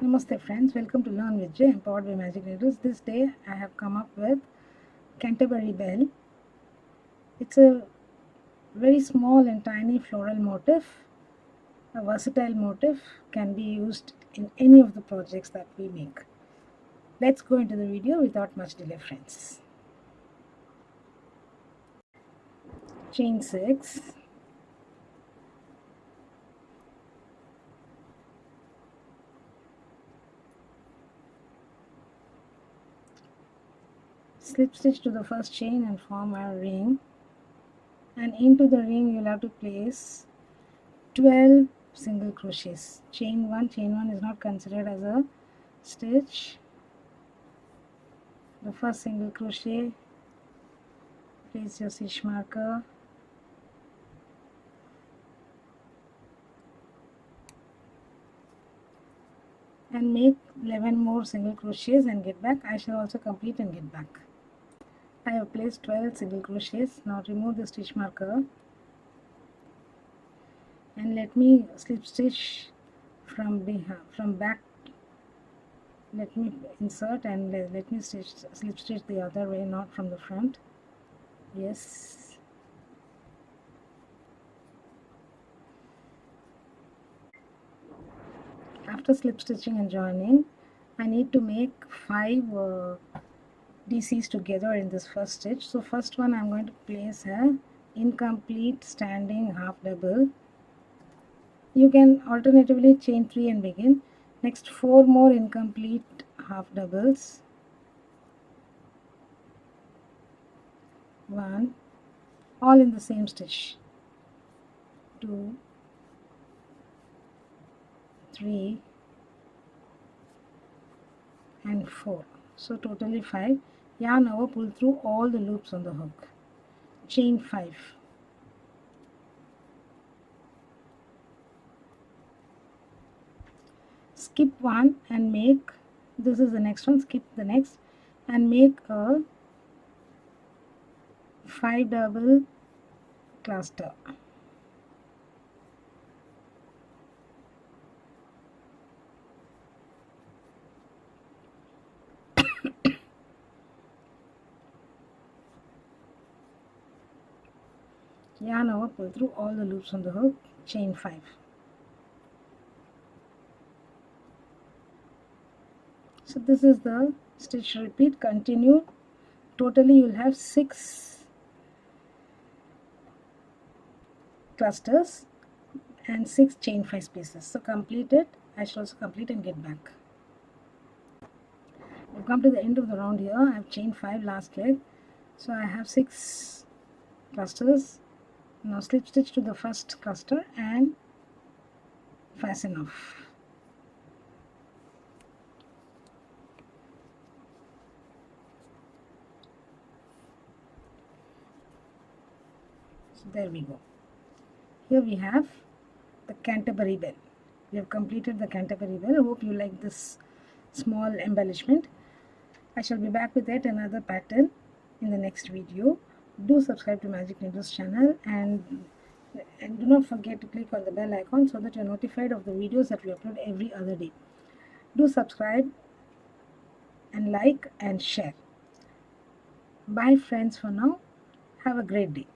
Namaste friends, welcome to Learn with J, empowered by Magic Needles. This day I have come up with Canterbury Bell. It's a very small and tiny floral motif. A versatile motif can be used in any of the projects that we make. Let's go into the video without much delay friends. Chain 6, slip stitch to the first chain and form a ring, and into the ring you'll have to place 12 single crochets. Chain 1 is not considered as a stitch. The first single crochet, place your stitch marker, and make 11 more single crochets and get back. I shall also complete and get back. I have placed 12 single crochets. Now remove the stitch marker and let me slip stitch from back. Let me insert and let me slip stitch the other way, not from the front. Yes. After slip stitching and joining, I need to make 5 DCs together in this first stitch. So first one I'm going to place a incomplete standing half double. You can alternatively chain 3 and begin. Next 4 more incomplete half doubles. 1, all in the same stitch. 2, 3 and 4. So totally 5. Yarn over, pull through all the loops on the hook. Chain 5. Skip one and make, this is the next one, skip the next and make a 5 double cluster. Yarn over, pull through all the loops on the hook, chain 5. So this is the stitch repeat, continue. Totally you will have 6 clusters and 6 chain 5 spaces. So complete it. I shall also complete and get back. We've come to the end of the round here. I have chain 5 last leg. So I have 6 clusters. Now slip stitch to the first cluster and fasten off. So there we go. Here we have the Canterbury bell. We have completed the Canterbury bell. Hope you like this small embellishment. I shall be back with yet another pattern in the next video. Do subscribe to Magic Needles channel and do not forget to click on the bell icon so that you are notified of the videos that we upload every other day. Do subscribe and like and share. Bye friends for now. Have a great day.